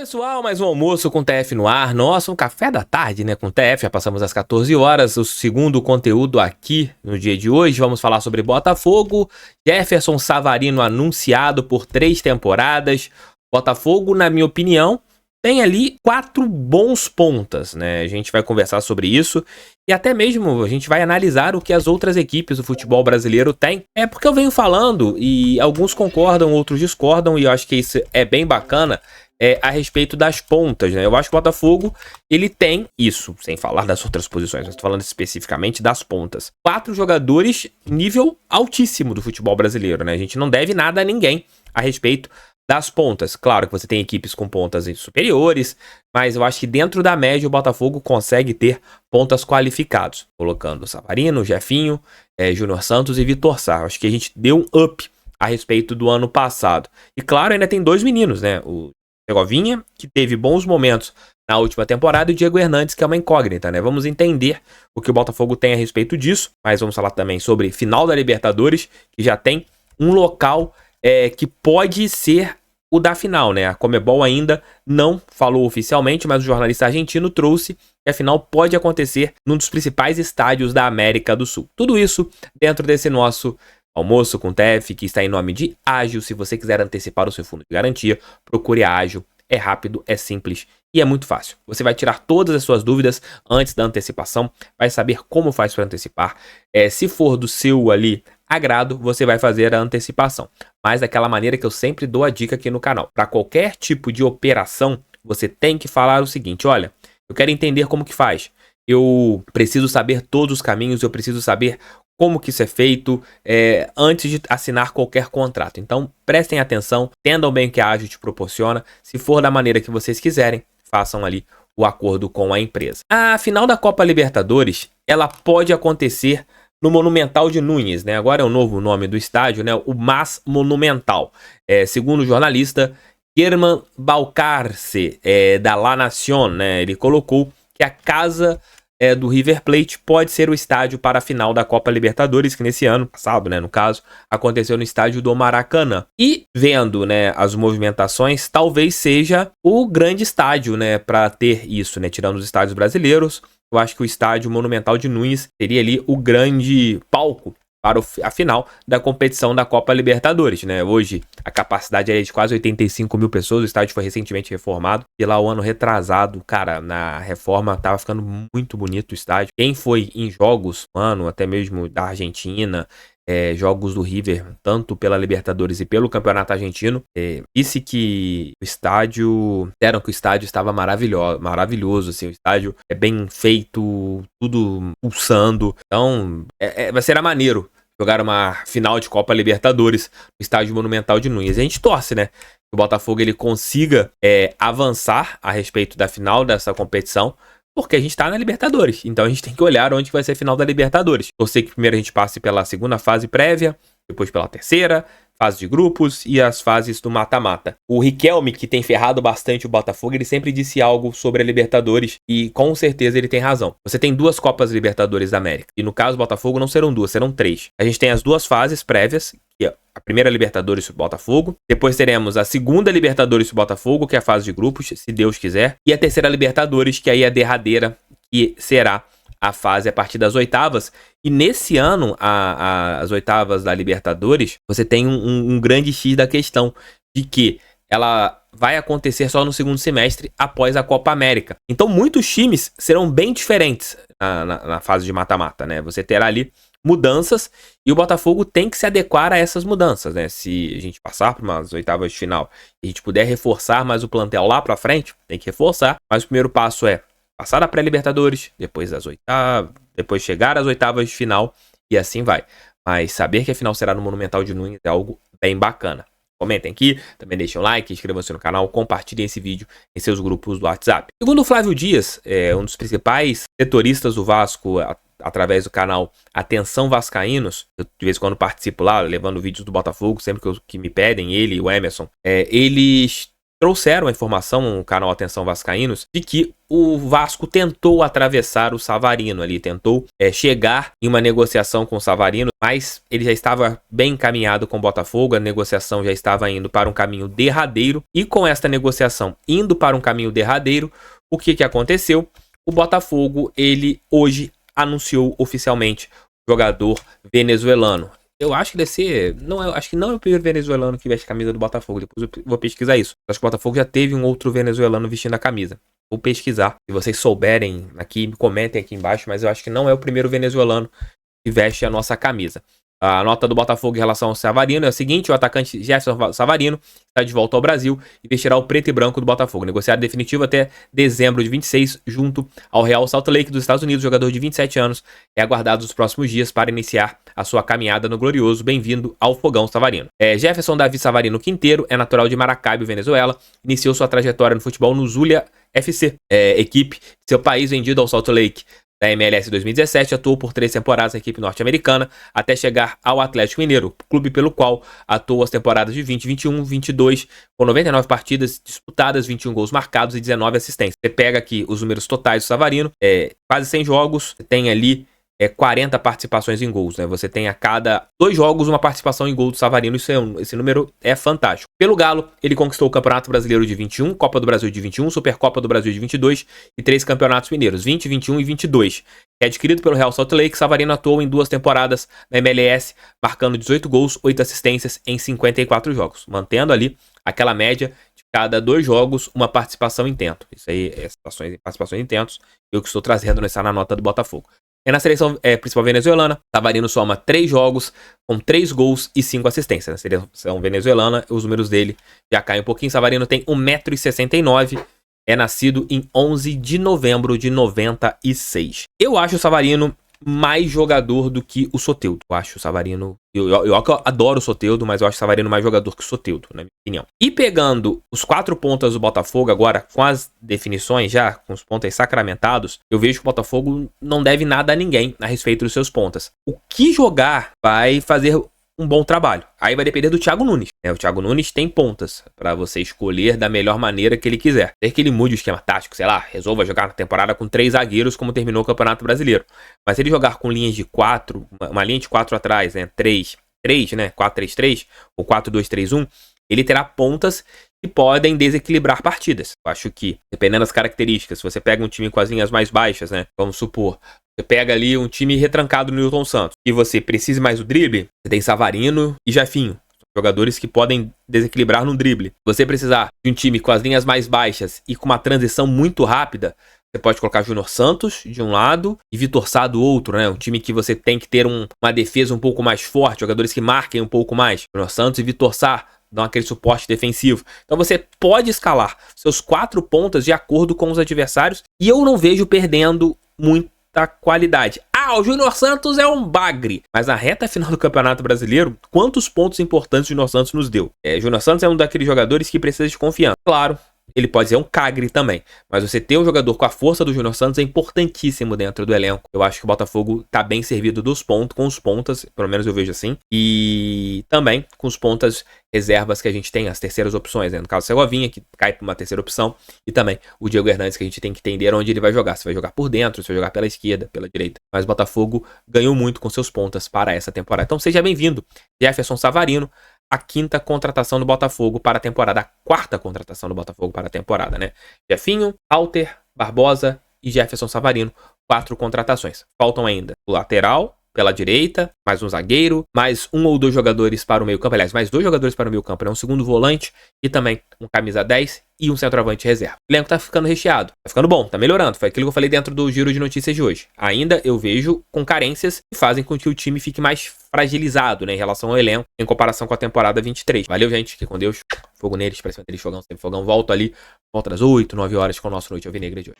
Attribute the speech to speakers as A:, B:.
A: Pessoal, mais um almoço com TF no ar. Nossa, um café da tarde, né, com TF. Já passamos as 14 horas. O segundo conteúdo aqui no dia de hoje. Vamos falar sobre Botafogo. Jefferson Savarino anunciado por 3 temporadas. Botafogo, na minha opinião, tem ali 4 bons pontas, né? A gente vai conversar sobre isso e até mesmo a gente vai analisar o que as outras equipes do futebol brasileiro têm. É porque eu venho falando e alguns concordam, outros discordam e eu acho que isso é bem bacana. A respeito das pontas, né? Eu acho que o Botafogo, ele tem isso, sem falar das outras posições, mas tô falando especificamente das pontas. 4 jogadores nível altíssimo do futebol brasileiro, né? A gente não deve nada a ninguém a respeito das pontas. Claro que você tem equipes com pontas superiores, mas eu acho que dentro da média o Botafogo consegue ter pontas qualificados, colocando Savarino, Jefinho, Júnior Santos e Vitor Sá. Acho que a gente deu um up a respeito do ano passado. E claro, ainda tem 2 meninos, né? O Segovinha, que teve bons momentos na última temporada, e o Diego Hernandes, que é uma incógnita, né? Vamos entender o que o Botafogo tem a respeito disso, mas vamos falar também sobre final da Libertadores, que já tem um local que pode ser o da final, né? A Conmebol ainda não falou oficialmente, mas o jornalista argentino trouxe que a final pode acontecer num dos principais estádios da América do Sul. Tudo isso dentro desse nosso almoço com TF, que está em nome de Ágil. Se você quiser antecipar o seu fundo de garantia, procure a Ágil. É rápido, é simples e é muito fácil. Você vai tirar todas as suas dúvidas antes da antecipação, vai saber como faz para antecipar. Se for do seu ali agrado, você vai fazer a antecipação. Mas daquela maneira que eu sempre dou a dica aqui no canal. Para qualquer tipo de operação, você tem que falar o seguinte: olha, eu quero entender como que faz. Eu preciso saber todos os caminhos, eu preciso saber como que isso é feito antes de assinar qualquer contrato. Então, prestem atenção, entendam bem o que a Ágil te proporciona. Se for da maneira que vocês quiserem, façam ali o acordo com a empresa. A final da Copa Libertadores, ela pode acontecer no Monumental de Núñez, né? Agora é o novo nome do estádio, né? O MAS Monumental. Segundo o jornalista Germán Balcarce, da La Nación, né? Ele colocou que a casa do River Plate pode ser o estádio para a final da Copa Libertadores, que nesse ano passado, né, no caso, aconteceu no estádio do Maracanã. E vendo, né, as movimentações, talvez seja o grande estádio, né, para ter isso, né, tirando os estádios brasileiros. Eu acho que o estádio Monumental de Núñez seria ali o grande palco para a final da competição da Copa Libertadores, né? Hoje a capacidade é de quase 85 mil pessoas, o estádio foi recentemente reformado, e lá o ano retrasado, cara, na reforma tava ficando muito bonito o estádio. Quem foi em jogos, mano, até mesmo da Argentina, jogos do River, tanto pela Libertadores e pelo Campeonato Argentino, disse que o estádio, disseram que o estádio estava maravilhoso, assim, o estádio é bem feito, tudo pulsando, então vai ser maneiro jogar uma final de Copa Libertadores no estádio Monumental de Núñez. A gente torce, né, que o Botafogo ele consiga avançar a respeito da final dessa competição, porque a gente tá na Libertadores, então a gente tem que olhar onde vai ser a final da Libertadores. Torcer que primeiro a gente passe pela segunda fase prévia, depois pela terceira, fase de grupos e as fases do mata-mata. O Riquelme, que tem ferrado bastante o Botafogo, ele sempre disse algo sobre a Libertadores e com certeza ele tem razão. Você tem 2 Copas Libertadores da América e no caso do Botafogo não serão 2, serão 3. A gente tem as 2 fases prévias, que é a primeira Libertadores do Botafogo, depois teremos a segunda Libertadores do Botafogo, que é a fase de grupos, se Deus quiser, e a terceira Libertadores, que aí é a derradeira, que será a fase a partir das oitavas. E nesse ano, as oitavas da Libertadores, você tem um grande X da questão de que ela vai acontecer só no segundo semestre após a Copa América. Então muitos times serão bem diferentes na fase de mata-mata, né? Você terá ali mudanças e o Botafogo tem que se adequar a essas mudanças, né? Se a gente passar para umas oitavas de final e a gente puder reforçar mais o plantel lá para frente, tem que reforçar. Mas o primeiro passo é passar da pré-Libertadores, depois das oitavas, depois chegar às oitavas de final e assim vai. Mas saber que a final será no Monumental de Núñez é algo bem bacana. Comentem aqui, também deixem um like, inscrevam-se no canal, compartilhem esse vídeo em seus grupos do WhatsApp. Segundo o Flávio Dias, um dos principais setoristas do Vasco, através do canal Atenção Vascaínos, eu de vez em quando participo lá, levando vídeos do Botafogo, sempre que me pedem, ele e o Emerson, eles trouxeram a informação, o canal Atenção Vascaínos, de que o Vasco tentou atravessar o Savarino ali, tentou chegar em uma negociação com o Savarino, mas ele já estava bem encaminhado com o Botafogo, a negociação já estava indo para um caminho derradeiro, e com esta negociação indo para um caminho derradeiro, o que aconteceu? O Botafogo, ele hoje anunciou oficialmente o jogador venezuelano. Eu acho que deve ser... acho que não é o primeiro venezuelano que veste a camisa do Botafogo. Depois eu vou pesquisar isso. Acho que o Botafogo já teve um outro venezuelano vestindo a camisa. Vou pesquisar. Se vocês souberem aqui, comentem aqui embaixo. Mas eu acho que não é o primeiro venezuelano que veste a nossa camisa. A nota do Botafogo em relação ao Savarino é a seguinte: o atacante Jefferson Savarino está de volta ao Brasil e vestirá o preto e branco do Botafogo. Negociado definitivo até dezembro de 26, junto ao Real Salt Lake dos Estados Unidos. O jogador de 27 anos é aguardado nos próximos dias para iniciar a sua caminhada no glorioso. Bem-vindo ao Fogão Savarino. Jefferson Davi Savarino Quinteiro é natural de Maracaibo, Venezuela. Iniciou sua trajetória no futebol no Zulia FC, equipe de seu país vendido ao Salt Lake. Da MLS 2017, atuou por 3 temporadas na equipe norte-americana, até chegar ao Atlético Mineiro, clube pelo qual atuou as temporadas de 2021, 22, com 99 partidas disputadas, 21 gols marcados e 19 assistências. Você pega aqui os números totais do Savarino, quase 100 jogos, tem ali 40 participações em gols, né? Você tem a cada 2 jogos uma participação em gol do Savarino. Esse número é fantástico. Pelo Galo, ele conquistou o Campeonato Brasileiro de 21, Copa do Brasil de 21, Supercopa do Brasil de 22 e 3 campeonatos mineiros, 20, 21 e 22. Adquirido pelo Real Salt Lake, Savarino atuou em 2 temporadas na MLS, marcando 18 gols, 8 assistências em 54 jogos, mantendo ali aquela média de cada 2 jogos uma participação em tento. Isso aí é participações em tentos, eu que estou trazendo na nota do Botafogo. Na seleção principal venezuelana, Savarino soma 3 jogos com 3 gols e 5 assistências. Na seleção venezuelana, os números dele já caem um pouquinho. Savarino tem 1,69 m, é nascido em 11 de novembro de 96. Eu acho o Savarino mais jogador do que o Soteldo. Eu acho o Savarino... Eu adoro o Soteldo, mas eu acho o Savarino mais jogador que o Soteldo, na minha opinião. E pegando os 4 pontas do Botafogo, agora com as definições já, com os pontas sacramentados, eu vejo que o Botafogo não deve nada a ninguém a respeito dos seus pontas. O que jogar vai fazer um bom trabalho. Aí vai depender do Thiago Nunes. O Thiago Nunes tem pontas para você escolher da melhor maneira que ele quiser. Desde que ele mude o esquema tático, sei lá, resolva jogar na temporada com 3 zagueiros, como terminou o Campeonato Brasileiro. Mas se ele jogar com linhas de 4, uma linha de 4 atrás, né, 3, né, 4-3-3 ou 4-2-3-1, ele terá pontas que podem desequilibrar partidas. Eu acho que, dependendo das características, se você pega um time com as linhas mais baixas, né, vamos supor, você pega ali um time retrancado no Newton Santos e você precisa mais do drible, você tem Savarino e Jefinho, jogadores que podem desequilibrar no drible. Se você precisar de um time com as linhas mais baixas e com uma transição muito rápida, você pode colocar Júnior Santos de um lado e Vitor Sá do outro, né? Um time que você tem que ter uma defesa um pouco mais forte, jogadores que marquem um pouco mais. Júnior Santos e Vitor Sá dão aquele suporte defensivo. Então você pode escalar seus 4 pontas de acordo com os adversários e eu não vejo perdendo muita qualidade. O Júnior Santos é um bagre. Mas na reta final do Campeonato Brasileiro, quantos pontos importantes o Júnior Santos nos deu? Júnior Santos é um daqueles jogadores que precisa de confiança. Claro, ele pode ser um cagre também, mas você ter um jogador com a força do Júnior Santos é importantíssimo dentro do elenco. Eu acho que o Botafogo tá bem servido com os pontas, pelo menos eu vejo assim, e também com os pontas reservas que a gente tem, as terceiras opções, né? No caso, o Segovinha, que cai para uma terceira opção, e também o Diego Hernandes, que a gente tem que entender onde ele vai jogar. Se vai jogar por dentro, se vai jogar pela esquerda, pela direita. Mas o Botafogo ganhou muito com seus pontas para essa temporada. Então seja bem-vindo, Jefferson Savarino, a 5ª contratação do Botafogo para a temporada, a 4ª contratação do Botafogo para a temporada, né? Jefinho, Alter, Barbosa e Jefferson Savarino, 4 contratações. Faltam ainda o lateral pela direita, mais um zagueiro, mais 1 ou 2 jogadores para o meio-campo, aliás, mais 2 jogadores para o meio-campo, né? Um segundo volante e também um camisa 10 e um centroavante reserva. O elenco tá ficando recheado, tá ficando bom, tá melhorando, foi aquilo que eu falei dentro do giro de notícias de hoje. Ainda eu vejo com carências que fazem com que o time fique mais fragilizado, né, em relação ao elenco, em comparação com a temporada 23. Valeu, gente, fique com Deus, fogo neles, pra cima deles, fogão, sempre fogão, volto ali, volta das 8, 9 horas com o nosso Noite Alvinegra de hoje.